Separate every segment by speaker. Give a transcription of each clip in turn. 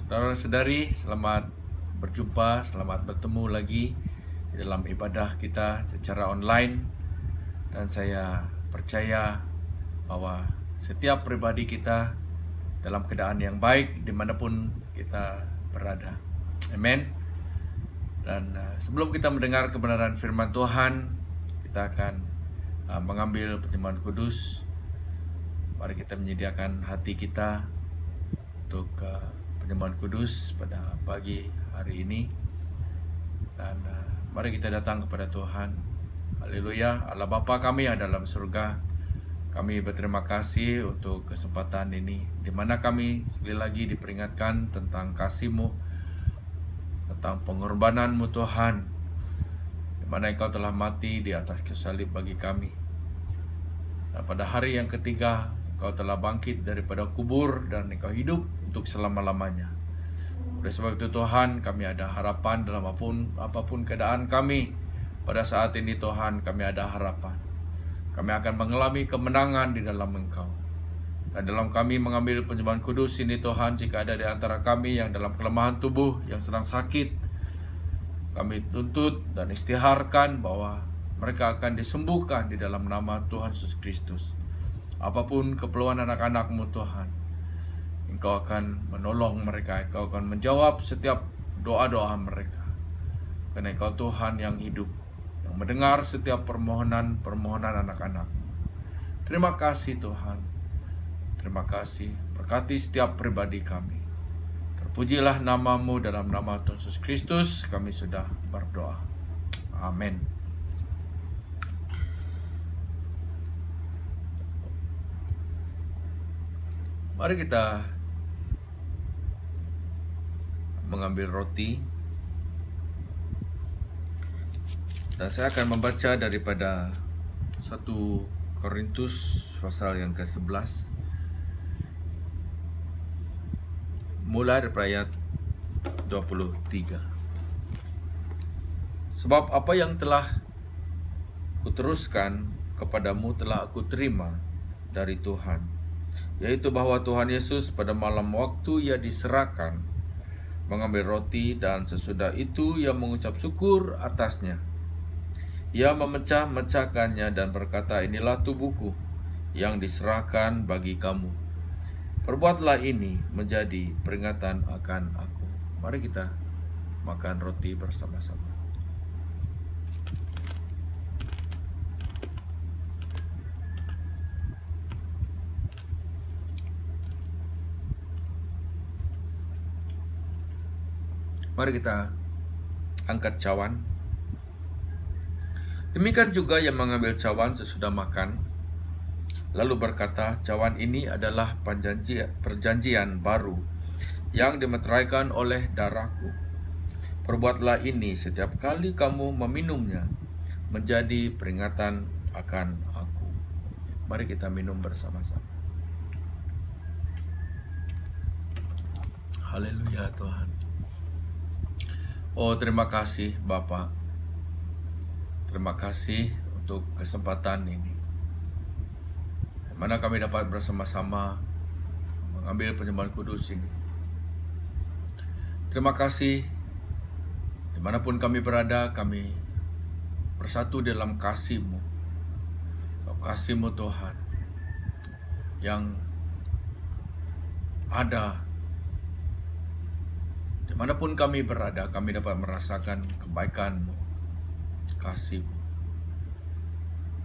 Speaker 1: Saudara-saudari, selamat berjumpa, selamat bertemu lagi di dalam ibadah kita secara online. Dan saya percaya bahwa setiap pribadi kita dalam keadaan yang baik dimanapun kita berada. Amin. Dan sebelum kita mendengar kebenaran firman Tuhan, kita akan mengambil perjamuan kudus. Mari kita menyediakan hati kita untuk perjamuan kudus pada pagi hari ini. Dan mari kita datang kepada Tuhan. Haleluya. Allah Bapa kami yang dalam surga, kami berterima kasih untuk kesempatan ini, di mana kami sekali lagi diperingatkan tentang kasih-Mu, tentang pengorbanan-Mu Tuhan, di mana Engkau telah mati di atas kayu salib bagi kami. Dan pada hari yang ketiga, Engkau telah bangkit daripada kubur dan Engkau hidup untuk selama-lamanya. Oleh sebab itu Tuhan, kami ada harapan dalam apapun keadaan kami. Pada saat ini Tuhan, kami ada harapan. Kami akan mengalami kemenangan di dalam Engkau. Dan dalam kami mengambil perjamuan kudus ini Tuhan, jika ada di antara kami yang dalam kelemahan tubuh, yang sedang sakit, kami tuntut dan istiharkan bahwa mereka akan disembuhkan di dalam nama Tuhan Yesus Kristus. Apapun keperluan anak-anak-Mu Tuhan, Engkau akan menolong mereka, Engkau akan menjawab setiap doa-doa mereka. Karena Engkau Tuhan yang hidup, yang mendengar setiap permohonan anak-anak. Terima kasih Tuhan. Terima kasih. Berkati setiap pribadi kami. Terpujilah nama-Mu, dalam nama Tuhan Yesus Kristus kami sudah berdoa. Amin. Mari kita mengambil roti. Dan saya akan membaca daripada 1 Korintus pasal yang ke-11. Mulai dari ayat 23. Sebab apa yang telah kuteruskan kepadamu telah aku terima dari Tuhan, yaitu bahwa Tuhan Yesus pada malam waktu Ia diserahkan, mengambil roti, dan sesudah itu Ia mengucap syukur atasnya. Ia memecah-mecahkannya dan berkata, inilah tubuhku yang diserahkan bagi kamu. Perbuatlah ini menjadi peringatan akan aku. Mari kita makan roti bersama-sama. Mari kita angkat cawan. Demikian juga yang mengambil cawan sesudah makan, lalu berkata, cawan ini adalah perjanjian baru yang dimeteraikan oleh darahku. Perbuatlah ini setiap kali kamu meminumnya, menjadi peringatan akan aku. Mari kita minum bersama-sama. Haleluya Tuhan. Oh, terima kasih Bapa. Terima kasih untuk kesempatan ini, di mana kami dapat bersama-sama mengambil perjamuan kudus ini. Terima kasih, dimanapun kami berada, kami bersatu dalam kasih-Mu. Kasih-Mu Tuhan, yang ada dimanapun kami berada, kami dapat merasakan kebaikan-Mu, kasih-Mu.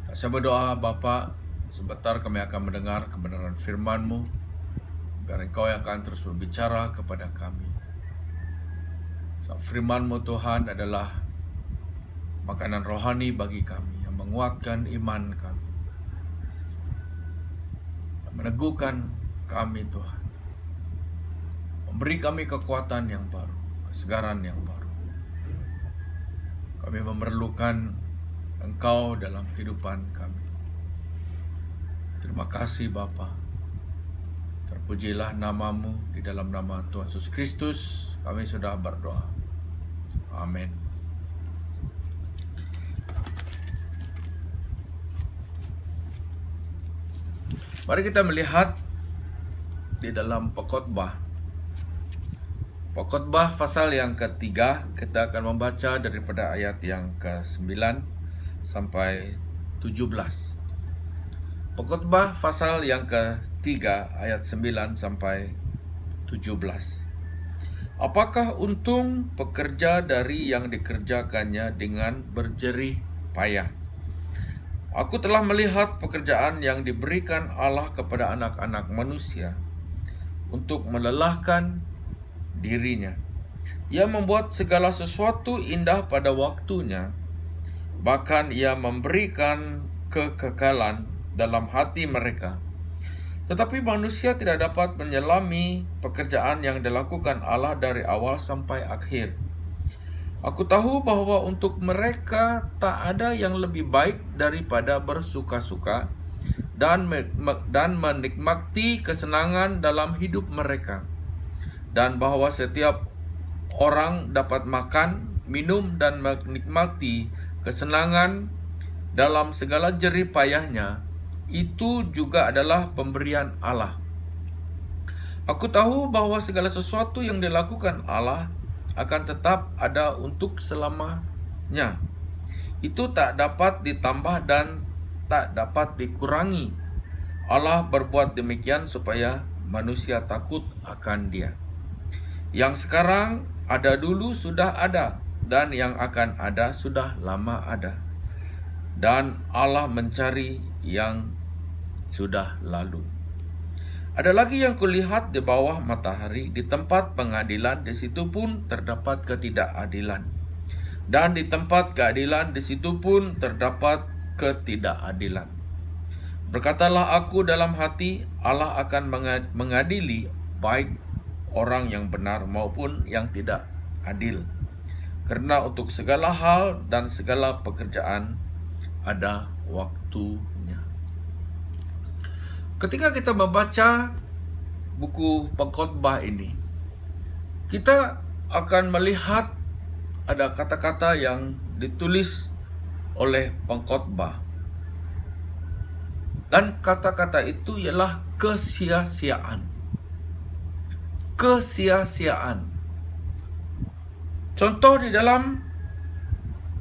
Speaker 1: Dan saya berdoa Bapa, sebentar kami akan mendengar kebenaran firman-Mu, biar Engkau yang akan terus berbicara kepada kami. Firman-Mu Tuhan adalah makanan rohani bagi kami, yang menguatkan iman kami, yang meneguhkan kami Tuhan, memberi kami kekuatan yang baru, kesegaran yang baru. Kami memerlukan Engkau dalam kehidupan kami. Terima kasih Bapa. Terpujilah nama-Mu, di dalam nama Tuhan Yesus Kristus kami sudah berdoa. Amin. Mari kita melihat di dalam Pengkhotbah Pengkhotbah pasal yang ketiga, kita akan membaca daripada ayat yang ke-9 sampai 17. Pengkhotbah pasal yang ketiga, ayat 9 sampai 17. Apakah untung pekerja dari yang dikerjakannya dengan berjerih payah? Aku telah melihat pekerjaan yang diberikan Allah kepada anak-anak manusia untuk melelahkan dirinya. Ia membuat segala sesuatu indah pada waktunya, bahkan ia memberikan kekekalan dalam hati mereka. Tetapi manusia tidak dapat menyelami pekerjaan yang dilakukan Allah dari awal sampai akhir. Aku tahu bahwa untuk mereka tak ada yang lebih baik daripada bersuka-suka dan menikmati kesenangan dalam hidup mereka, dan bahwa setiap orang dapat makan, minum, dan menikmati kesenangan dalam segala jerih payahnya. Itu juga adalah pemberian Allah. Aku tahu bahwa segala sesuatu yang dilakukan Allah akan tetap ada untuk selamanya. Itu tak dapat ditambah dan tak dapat dikurangi. Allah berbuat demikian supaya manusia takut akan Dia. Yang sekarang ada dulu sudah ada, dan yang akan ada sudah lama ada. Dan Allah mencari yang sudah lalu. Ada lagi yang kulihat di bawah matahari, di tempat pengadilan, di situ pun terdapat ketidakadilan. Dan di tempat keadilan, di situ pun terdapat ketidakadilan. Berkatalah aku dalam hati, Allah akan mengadili baik orang yang benar maupun yang tidak adil. Karena untuk segala hal dan segala pekerjaan ada waktunya. Ketika kita membaca buku Pengkhotbah ini, kita akan melihat ada kata-kata yang ditulis oleh pengkhotbah. Dan kata-kata itu ialah kesia-siaan. Kesia-siaan. Contoh di dalam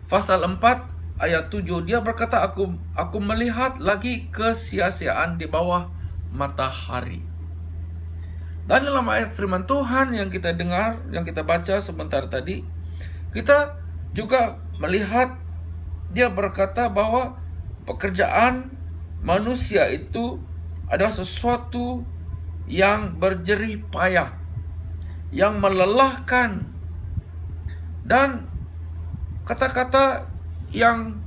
Speaker 1: pasal 4 ayat 7, dia berkata, aku melihat lagi kesia-siaan di bawah matahari. Dan dalam ayat firman Tuhan yang kita dengar, yang kita baca sebentar tadi, kita juga melihat dia berkata bahwa pekerjaan manusia itu adalah sesuatu yang berjerih payah, yang melelahkan, dan kata-kata yang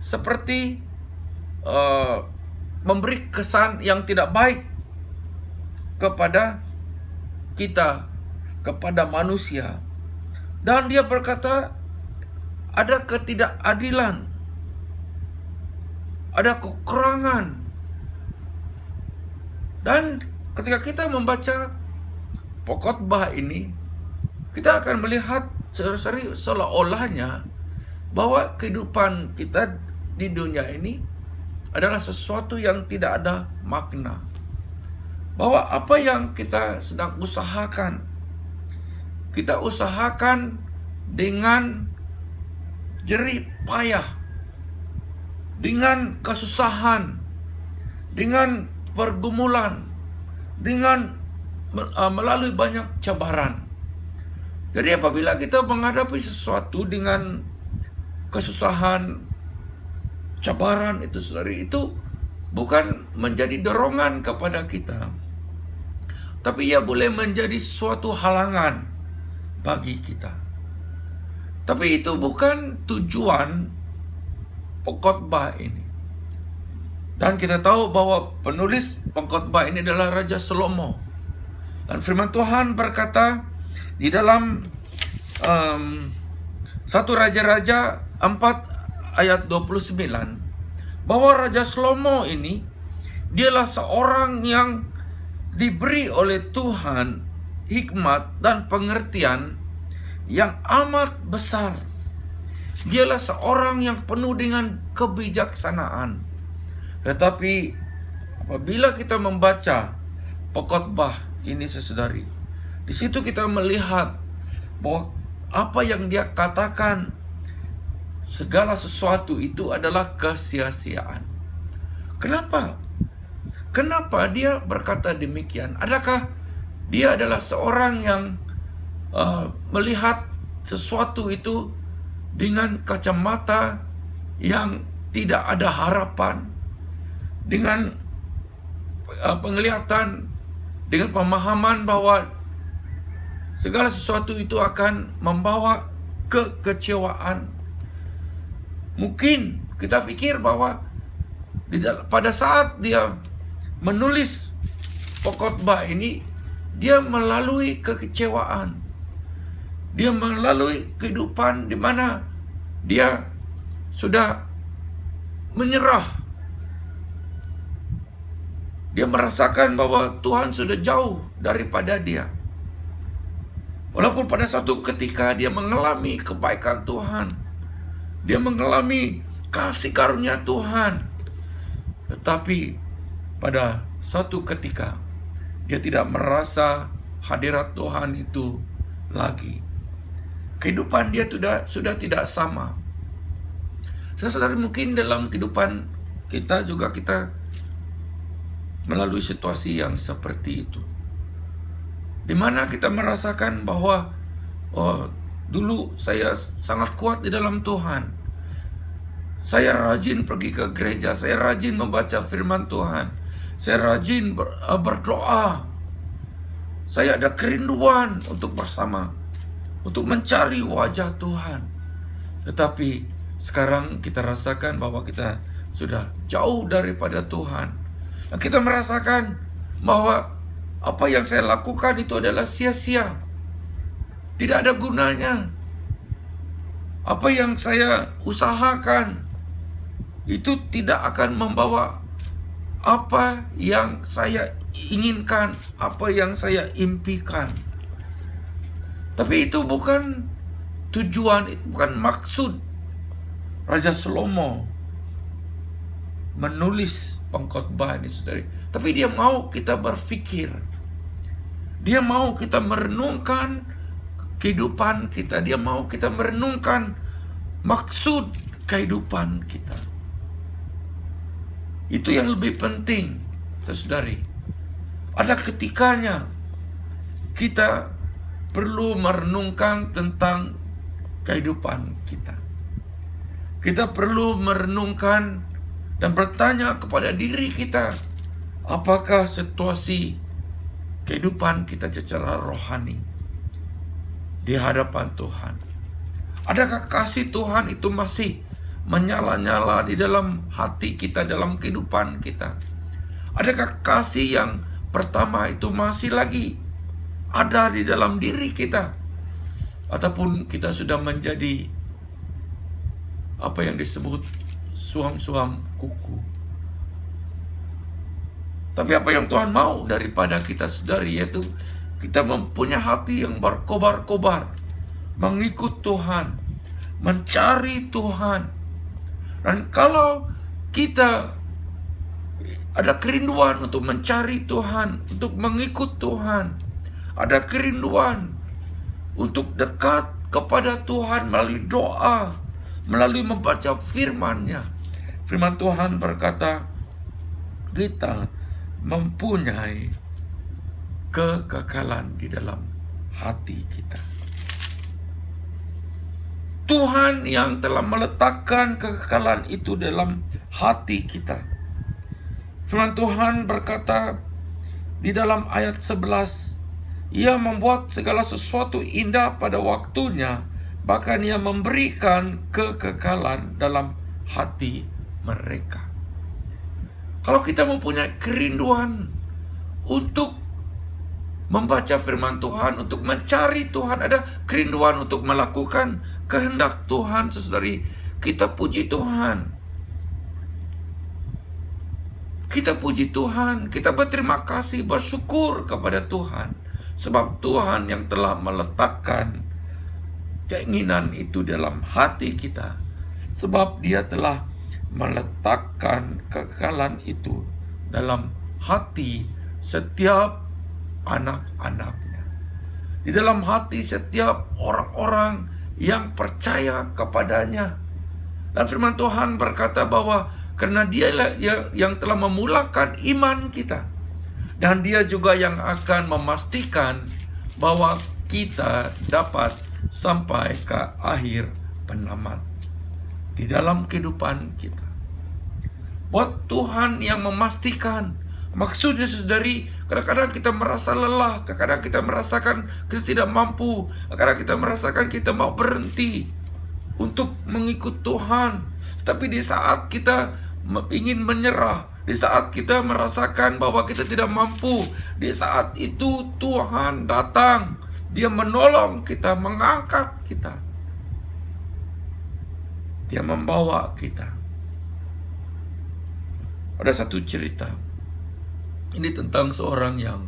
Speaker 1: seperti memberi kesan yang tidak baik kepada kita, kepada manusia. Dan dia berkata ada ketidakadilan, ada kekurangan. Dan ketika kita membaca pengkhotbah ini, kita akan melihat seolah-olahnya bahwa kehidupan kita di dunia ini adalah sesuatu yang tidak ada makna. Bahwa apa yang kita sedang usahakan, kita usahakan dengan jerih payah, dengan kesusahan, dengan pergumulan, dengan melalui banyak cabaran. Jadi apabila kita menghadapi sesuatu dengan kesusahan, cabaran itu sendiri, itu bukan menjadi dorongan kepada kita, tapi ia boleh menjadi suatu halangan bagi kita. Tapi itu bukan tujuan pengkhotbah ini. Dan kita tahu bahwa penulis pengkhotbah ini adalah Raja Salomo. Dan firman Tuhan berkata di dalam 1 Raja-Raja 4 ayat 29, bahwa Raja Salomo ini dialah seorang yang diberi oleh Tuhan hikmat dan pengertian yang amat besar. Dialah seorang yang penuh dengan kebijaksanaan. Tetapi apabila kita membaca pengkhotbah ini, saudari, Di situ kita melihat bahwa apa yang dia katakan, segala sesuatu itu adalah kesia-siaan. Kenapa? Kenapa dia berkata demikian? Adakah dia adalah seorang yang melihat sesuatu itu dengan kacamata yang tidak ada harapan, dengan penglihatan, dengan pemahaman bahwa segala sesuatu itu akan membawa kekecewaan? Mungkin kita pikir bahwa pada saat dia menulis pengkhotbah ini, dia melalui kekecewaan, dia melalui kehidupan di mana dia sudah menyerah. Dia merasakan bahwa Tuhan sudah jauh daripada dia. Walaupun pada suatu ketika dia mengalami kebaikan Tuhan, dia mengalami kasih karunia Tuhan, tetapi pada suatu ketika dia tidak merasa hadirat Tuhan itu lagi. Kehidupan dia sudah tidak sama. Saudara, mungkin dalam kehidupan kita juga kita melalui situasi yang seperti itu, di mana kita merasakan bahwa dulu saya sangat kuat di dalam Tuhan, saya rajin pergi ke gereja, saya rajin membaca firman Tuhan, saya rajin berdoa, saya ada kerinduan untuk bersama, untuk mencari wajah Tuhan. Tetapi sekarang kita rasakan bahwa kita sudah jauh daripada Tuhan. Dan kita merasakan bahwa apa yang saya lakukan itu adalah sia-sia, tidak ada gunanya. Apa yang saya usahakan itu tidak akan membawa apa yang saya inginkan, apa yang saya impikan. Tapi itu bukan tujuan, itu bukan maksud Raja Salomo menulis pengkhotbah ini, saudari. Tapi dia mau kita berpikir, dia mau kita merenungkan kehidupan kita, dia mau kita merenungkan maksud kehidupan kita. Itu yang lebih penting, saudari. Ada ketikanya kita perlu merenungkan tentang kehidupan kita. Kita perlu merenungkan dan bertanya kepada diri kita, apakah situasi kehidupan kita secara rohani di hadapan Tuhan? Adakah kasih Tuhan itu masih menyala-nyala di dalam hati kita, dalam kehidupan kita? Adakah kasih yang pertama itu masih lagi ada di dalam diri kita? Ataupun kita sudah menjadi apa yang disebut suam-suam kuku? Tapi apa yang Tuhan mau daripada kita, saudari, yaitu kita mempunyai hati yang berkobar-kobar, mengikut Tuhan, mencari Tuhan. Dan kalau kita ada kerinduan untuk mencari Tuhan, untuk mengikut Tuhan, ada kerinduan untuk dekat kepada Tuhan melalui doa, melalui membaca firman-Nya. Firman Tuhan berkata, kita mempunyai kekekalan di dalam hati kita. Tuhan yang telah meletakkan kekekalan itu dalam hati kita. Firman Tuhan berkata di dalam ayat 11, Ia membuat segala sesuatu indah pada waktunya, bahkan Ia memberikan kekekalan dalam hati mereka. Kalau kita mempunyai kerinduan untuk membaca firman Tuhan, untuk mencari Tuhan, ada kerinduan untuk melakukan kehendak Tuhan, saudari, kita puji Tuhan. Kita puji Tuhan, kita berterima kasih, bersyukur kepada Tuhan, sebab Tuhan yang telah meletakkan keinginan itu dalam hati kita, sebab Dia telah meletakkan kekekalan itu dalam hati setiap anak-anaknya. di dalam hati setiap orang-orang yang percaya kepadanya. Dan firman Tuhan berkata bahwa karena dialah yang telah memulakan iman kita, dan dia juga yang akan memastikan bahwa kita dapat sampai ke akhir penamat di dalam kehidupan kita. Buat Tuhan yang memastikan. Maksudnya saudari, kadang-kadang kita merasa lelah, kadang-kadang kita merasakan kita tidak mampu, kadang-kadang kita merasakan kita mau berhenti untuk mengikut Tuhan. Tapi di saat kita ingin menyerah, di saat kita merasakan bahwa kita tidak mampu, di saat itu Tuhan datang. Dia menolong kita, mengangkat kita. Dia membawa kita. Ada satu cerita. Ini tentang seorang yang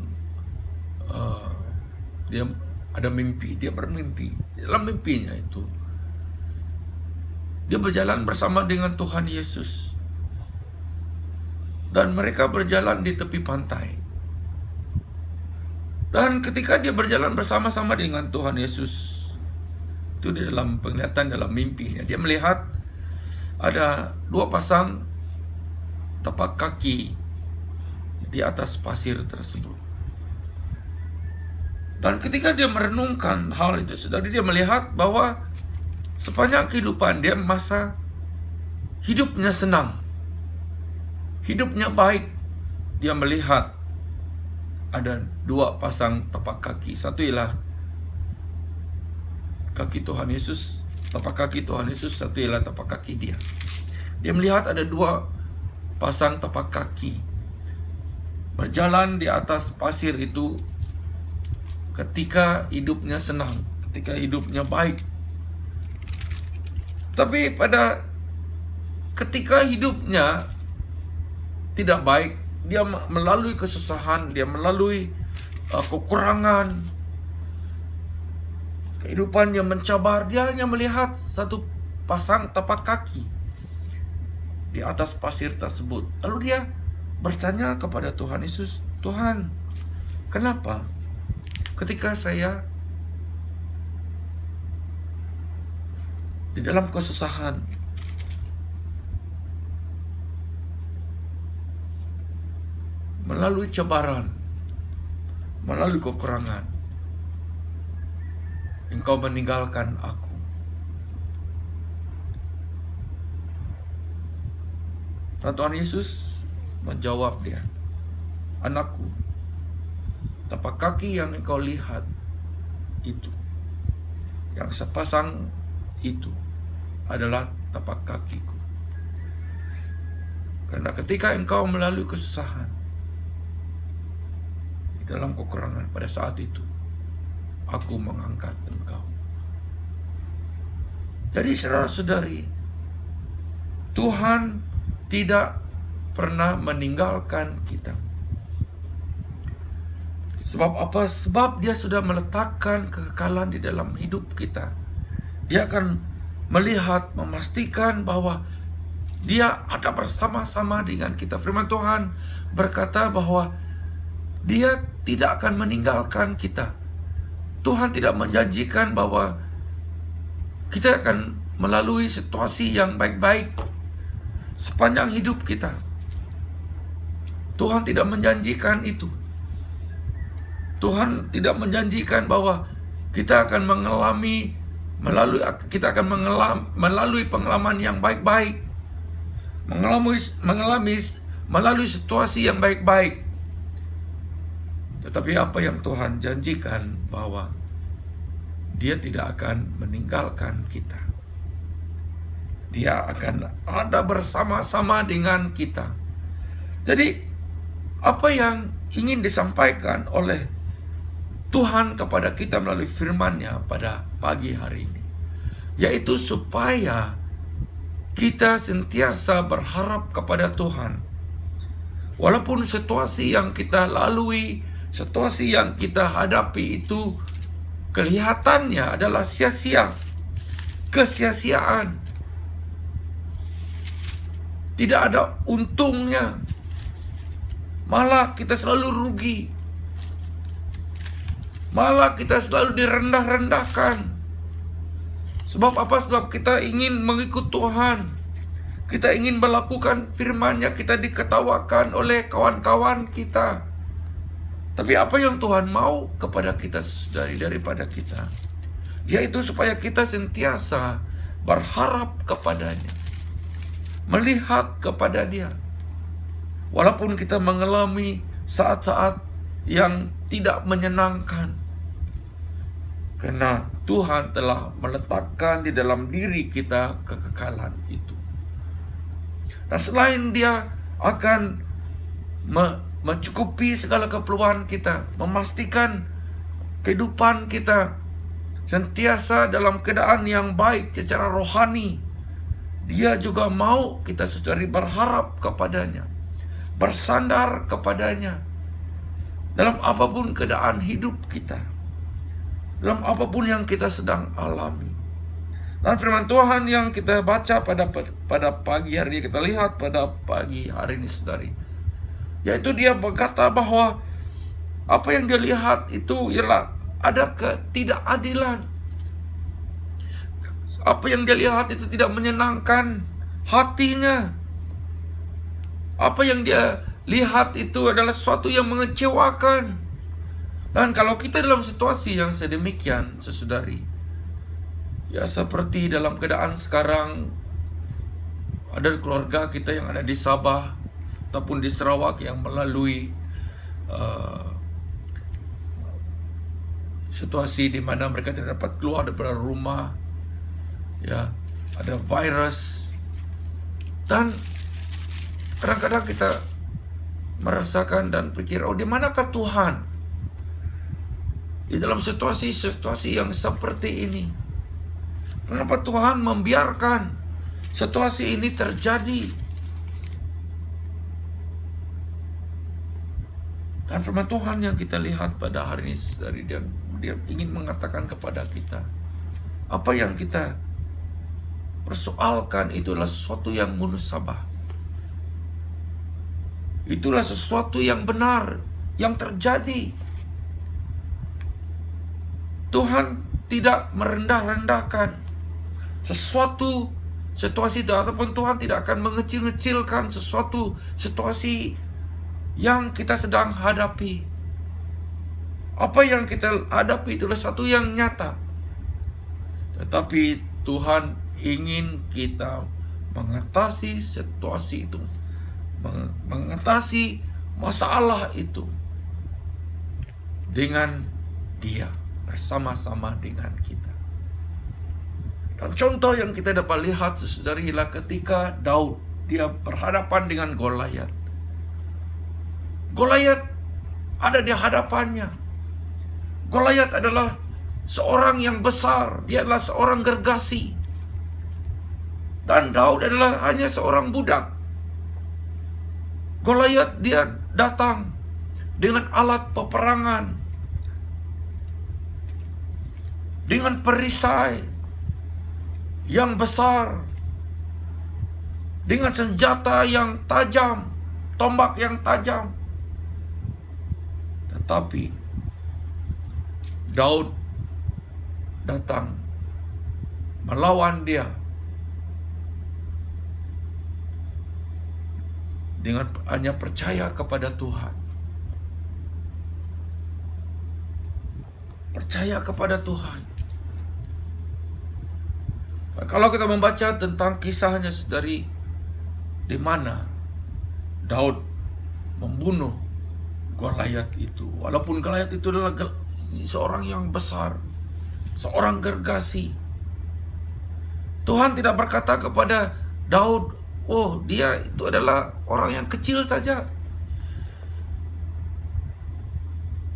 Speaker 1: dia ada mimpi, dia bermimpi. Dalam mimpinya itu, dia berjalan bersama dengan Tuhan Yesus. Dan mereka berjalan di tepi pantai. Dan ketika dia berjalan bersama-sama dengan Tuhan Yesus, itu di dalam penglihatan, dalam mimpinya, dia melihat ada dua pasang tapak kaki di atas pasir tersebut. Dan ketika dia merenungkan hal itu, saudara, dia melihat bahwa sepanjang kehidupan dia masa hidupnya senang, hidupnya baik. Dia melihat ada dua pasang tapak kaki. Satu ialah kaki Tuhan Yesus, tapak kaki Tuhan Yesus. Satu ialah tapak kaki dia. Dia melihat ada dua pasang tapak kaki berjalan di atas pasir itu ketika hidupnya senang, ketika hidupnya baik. Tapi pada ketika hidupnya tidak baik, dia melalui kesusahan, dia melalui kekurangan, kehidupan yang mencabar, dia hanya melihat satu pasang tapak kaki di atas pasir tersebut. Lalu dia bertanya kepada Tuhan Yesus, Tuhan, kenapa ketika saya di dalam kesusahan, melalui cabaran, melalui kekurangan, Engkau meninggalkan aku? Dan Tuhan Yesus menjawab dia, anakku, tapak kaki yang engkau lihat itu, yang sepasang itu adalah tapak kakiku. Karena ketika engkau melalui kesusahan, di dalam kekurangan, pada saat itu aku mengangkat engkau. Jadi saudara-saudari, Tuhan tidak pernah meninggalkan kita. Sebab apa? Sebab dia sudah meletakkan kekekalan di dalam hidup kita. Dia akan melihat, memastikan bahwa dia ada bersama-sama dengan kita. Firman Tuhan berkata bahwa dia tidak akan meninggalkan kita. Tuhan tidak menjanjikan bahwa kita akan melalui situasi yang baik-baik sepanjang hidup kita. Tuhan tidak menjanjikan itu. Tuhan tidak menjanjikan bahwa kita akan melalui pengalaman yang baik-baik, melalui situasi yang baik-baik. Tetapi apa yang Tuhan janjikan bahwa Dia tidak akan meninggalkan kita. Dia akan ada bersama-sama dengan kita. Jadi apa yang ingin disampaikan oleh Tuhan kepada kita melalui firman-Nya pada pagi hari ini, yaitu supaya kita sentiasa berharap kepada Tuhan. Walaupun situasi yang kita lalui, situasi yang kita hadapi itu kelihatannya adalah sia-sia, kesia-siaan, tidak ada untungnya, malah kita selalu rugi. Malah kita selalu direndah-rendahkan. Sebab apa? Sebab kita ingin mengikut Tuhan. Kita ingin melakukan firman-Nya, kita diketawakan oleh kawan-kawan kita. Tapi apa yang Tuhan mau kepada kita daripada kita? Yaitu supaya kita sentiasa berharap kepada-Nya, melihat kepada Dia. Walaupun kita mengalami saat-saat yang tidak menyenangkan, karena Tuhan telah meletakkan di dalam diri kita kekekalan itu. Nah, selain Dia akan mencukupi segala keperluan kita, memastikan kehidupan kita sentiasa dalam keadaan yang baik secara rohani, Dia juga mau kita saudari berharap kepada-Nya, bersandar kepada-Nya dalam apapun keadaan hidup kita, dalam apapun yang kita sedang alami. Dan firman Tuhan yang kita baca pada pagi hari ini, kita lihat pada pagi hari ini saudari, yaitu Dia berkata bahwa apa yang Dia lihat itu ialah ada ketidakadilan. Apa yang Dia lihat itu tidak menyenangkan hatinya. Apa yang Dia lihat itu adalah sesuatu yang mengecewakan. Dan kalau kita dalam situasi yang sedemikian, sesaudari, ya seperti dalam keadaan sekarang, ada keluarga kita yang ada di Sabah ataupun di Sarawak yang melalui situasi di mana mereka tidak dapat keluar dari rumah, ya ada virus, dan kadang-kadang kita merasakan dan pikir, oh di manakah Tuhan di dalam situasi-situasi yang seperti ini? Kenapa Tuhan membiarkan situasi ini terjadi? Dan firman Tuhan yang kita lihat pada hari ini, dari dia ingin mengatakan kepada kita, apa yang kita persoalkan itulah sesuatu yang munasabah. Itulah sesuatu yang benar, yang terjadi. Tuhan tidak merendah-rendahkan sesuatu situasi itu, ataupun Tuhan tidak akan mengecil-ngecilkan sesuatu situasi yang kita sedang hadapi. Apa yang kita hadapi itulah satu yang nyata. Tetapi Tuhan ingin kita mengatasi situasi itu, mengatasi masalah itu dengan Dia, bersama-sama dengan kita. Dan contoh yang kita dapat lihat saudari ialah ketika Daud, dia berhadapan dengan Goliat. Goliat ada di hadapannya. Goliat adalah seorang yang besar, dia adalah seorang gergasi. Dan Daud adalah hanya seorang budak. Goliat dia datang dengan alat peperangan, dengan perisai yang besar, dengan senjata yang tajam, tombak yang tajam. Tetapi Daud datang melawan dia dengan hanya percaya kepada Tuhan. Percaya kepada Tuhan. Kalau kita membaca tentang kisahnya dari di mana Daud membunuh Goliat itu, walaupun Goliat itu adalah seorang yang besar, seorang gergasi, Tuhan tidak berkata kepada Daud, oh dia itu adalah orang yang kecil saja.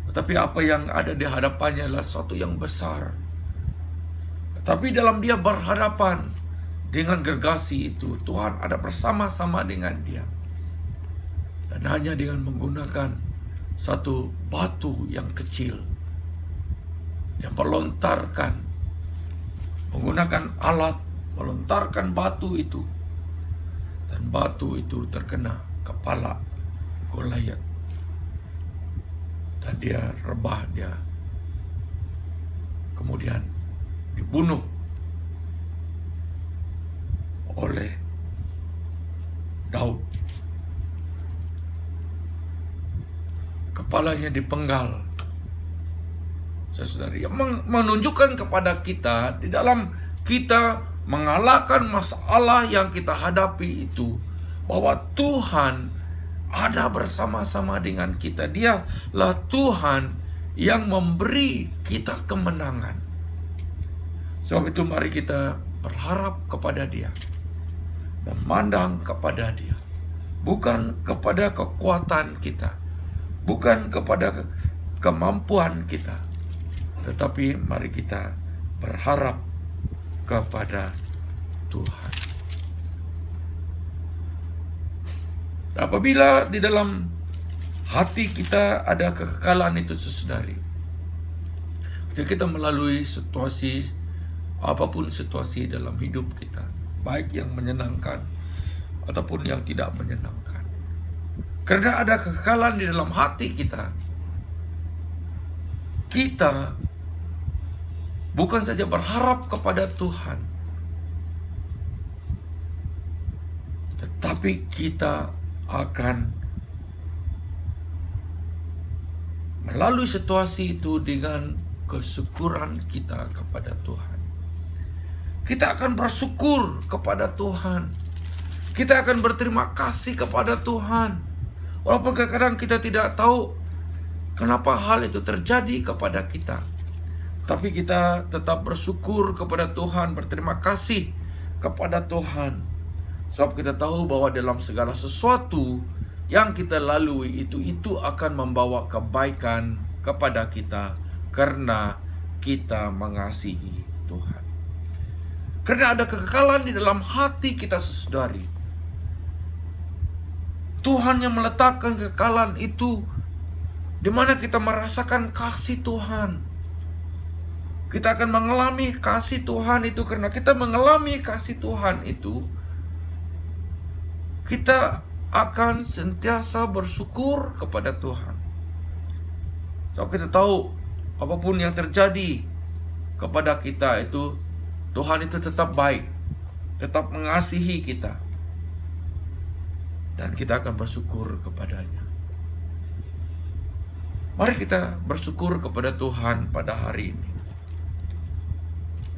Speaker 1: Tetapi apa yang ada di hadapannya adalah sesuatu yang besar. Tapi dalam dia berhadapan dengan gergasi itu, Tuhan ada bersama-sama dengan dia. Dan hanya dengan menggunakan satu batu yang kecil, yang melontarkan, menggunakan alat, melontarkan batu itu. Dan batu itu terkena kepala Goliat. Dan dia rebah, dia kemudian dibunuh oleh Daud. Kepalanya dipenggal. Saudari, yang menunjukkan kepada kita di dalam kita mengalahkan masalah yang kita hadapi itu, bahwa Tuhan ada bersama-sama dengan kita. Dialah Tuhan yang memberi kita kemenangan. Sebab itu mari kita berharap kepada Dia, memandang kepada Dia, bukan kepada kekuatan kita, bukan kepada kemampuan kita, tetapi mari kita berharap kepada Tuhan. Apabila di dalam hati kita ada kekekalan itu, saudari, ketika kita melalui situasi, apapun situasi dalam hidup kita, baik yang menyenangkan ataupun yang tidak menyenangkan, karena ada kekekalan di dalam hati kita, kita bukan saja berharap kepada Tuhan, tetapi kita akan melalui situasi itu dengan kesyukuran kita kepada Tuhan. Kita akan bersyukur kepada Tuhan. Kita akan berterima kasih kepada Tuhan. Walaupun kadang-kadang kita tidak tahu kenapa hal itu terjadi kepada kita, tapi kita tetap bersyukur kepada Tuhan, berterima kasih kepada Tuhan. Sebab kita tahu bahwa dalam segala sesuatu yang kita lalui itu akan membawa kebaikan kepada kita, karena kita mengasihi Tuhan. Karena ada kekekalan di dalam hati kita, saudari. Tuhan yang meletakkan kekekalan itu, di mana kita merasakan kasih Tuhan. Kita akan mengalami kasih Tuhan itu. Karena kita mengalami kasih Tuhan itu, kita akan sentiasa bersyukur kepada Tuhan. So, kita tahu apapun yang terjadi kepada kita itu, Tuhan itu tetap baik, tetap mengasihi kita, dan kita akan bersyukur kepadanya. Mari kita bersyukur kepada Tuhan pada hari ini.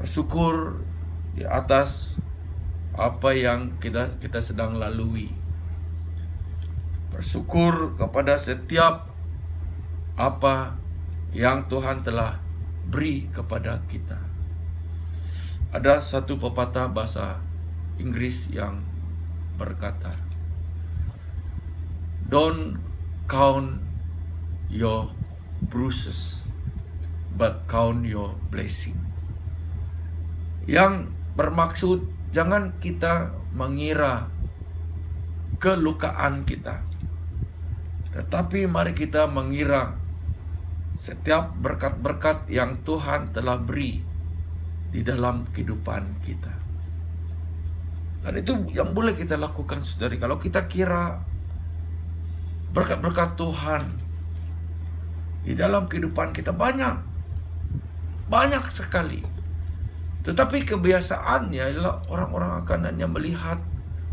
Speaker 1: Bersyukur di atas apa yang kita sedang lalui. Bersyukur kepada setiap apa yang Tuhan telah beri kepada kita. Ada satu pepatah bahasa Inggris yang berkata, "Don't count your bruises, but count your blessings." Yang bermaksud, jangan kita mengira kelukaan kita, tetapi mari kita mengira setiap berkat-berkat yang Tuhan telah beri di dalam kehidupan kita. Dan itu yang boleh kita lakukan, saudari. Kalau kita kira berkat-berkat Tuhan di dalam kehidupan kita banyak sekali, tetapi kebiasaannya adalah orang-orang akan hanya melihat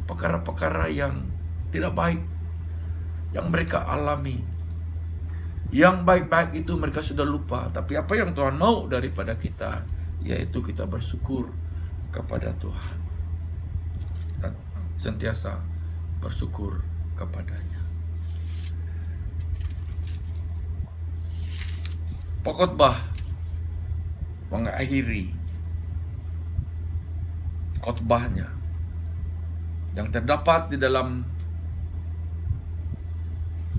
Speaker 1: perkara-perkara yang tidak baik yang mereka alami. Yang baik-baik itu mereka sudah lupa. Tapi apa yang Tuhan mau daripada kita, yaitu kita bersyukur kepada Tuhan dan sentiasa bersyukur kepadanya. Pengkhotbah mengakhiri khotbahnya yang terdapat di dalam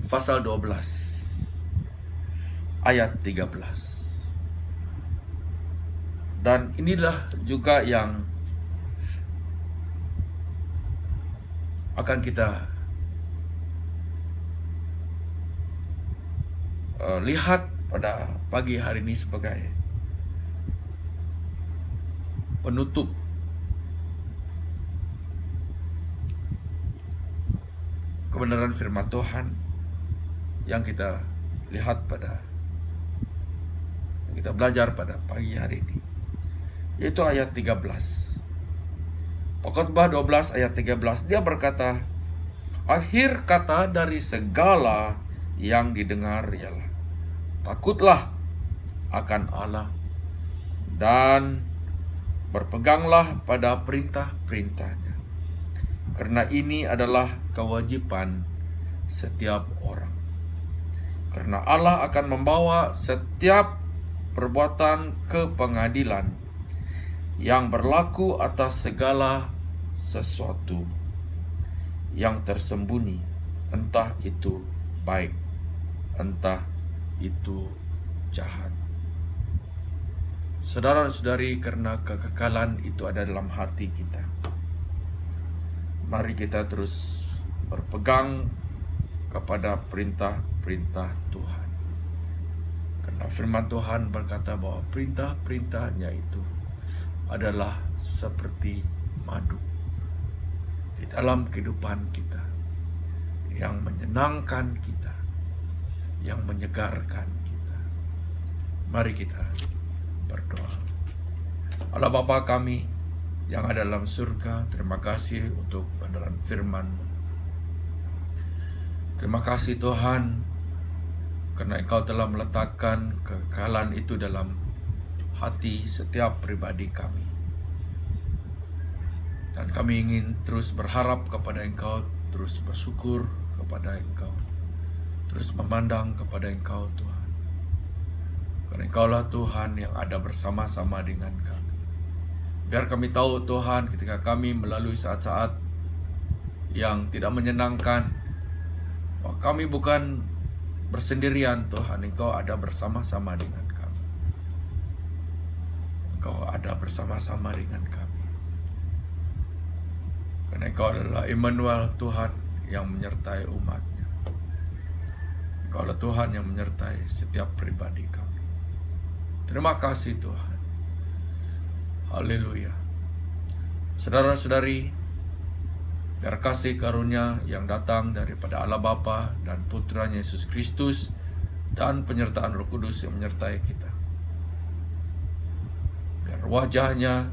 Speaker 1: pasal 12 ayat 13. Dan inilah juga yang akan kita lihat pada pagi hari ini sebagai penutup kebenaran firman Tuhan yang kita lihat pada kita belajar pada pagi hari ini, yaitu ayat 13. Pengkhotbah 12 ayat 13, dia berkata, akhir kata dari segala yang didengar ialah, takutlah akan Allah dan berpeganglah pada perintah-perintahnya, karena ini adalah kewajiban setiap orang. Karena Allah akan membawa setiap perbuatan ke pengadilan yang berlaku atas segala sesuatu yang tersembunyi, entah itu baik, entah itu jahat. Saudara-saudari, karena kekekalan itu ada dalam hati kita, mari kita terus berpegang kepada perintah-perintah Tuhan. Karena firman Tuhan berkata bahwa perintah-perintahnya itu adalah seperti madu di dalam kehidupan kita, yang menyenangkan kita, yang menyegarkan kita. Mari kita berdoa. Allah Bapa kami yang ada dalam surga, terima kasih untuk kebenaran firman-Mu. Terima kasih Tuhan, karena Engkau telah meletakkan kekekalan itu dalam hati setiap pribadi kami. Dan kami ingin terus berharap kepada Engkau, terus bersyukur kepada Engkau, terus memandang kepada Engkau Tuhan. Karena Engkaulah Tuhan yang ada bersama-sama dengan kami. Biar kami tahu Tuhan, ketika kami melalui saat-saat yang tidak menyenangkan, bahwa kami bukan bersendirian Tuhan, Engkau ada bersama-sama dengan kami. Engkau ada bersama-sama dengan kami. Karena Engkau adalah Immanuel, Tuhan yang menyertai umat-Nya. Engkau adalah Tuhan yang menyertai setiap pribadi kami. Terima kasih Tuhan. Haleluya. Saudara-saudari, biar kasih karunia yang datang daripada Allah Bapa dan Putranya Yesus Kristus dan penyertaan Roh Kudus yang menyertai kita, biar wajah-Nya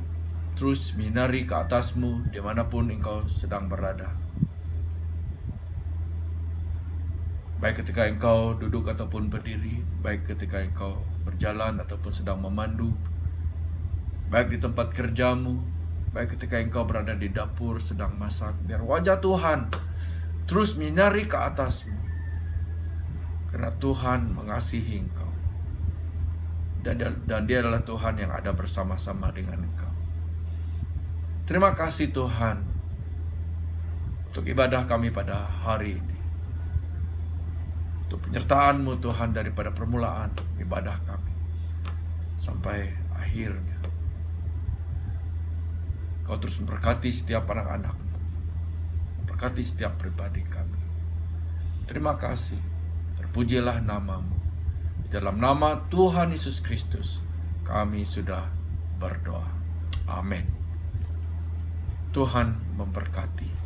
Speaker 1: terus menyinari ke atasmu dimanapun engkau sedang berada. Baik ketika engkau duduk ataupun berdiri, baik ketika engkau berjalan ataupun sedang memandu, baik di tempat kerjamu, baik ketika engkau berada di dapur sedang masak, biar wajah Tuhan terus menyinari ke atasmu. Karena Tuhan mengasihi engkau. Dan Dia adalah Tuhan yang ada bersama-sama dengan engkau. Terima kasih Tuhan untuk ibadah kami pada hari ini. Untuk penyertaan-Mu Tuhan daripada permulaan ibadah kami sampai akhirnya. Kau terus memberkati setiap anak-anak-Mu, memberkati setiap pribadi kami. Terima kasih, terpujilah nama-Mu. Di dalam nama Tuhan Yesus Kristus kami sudah berdoa. Amin. Tuhan memberkati.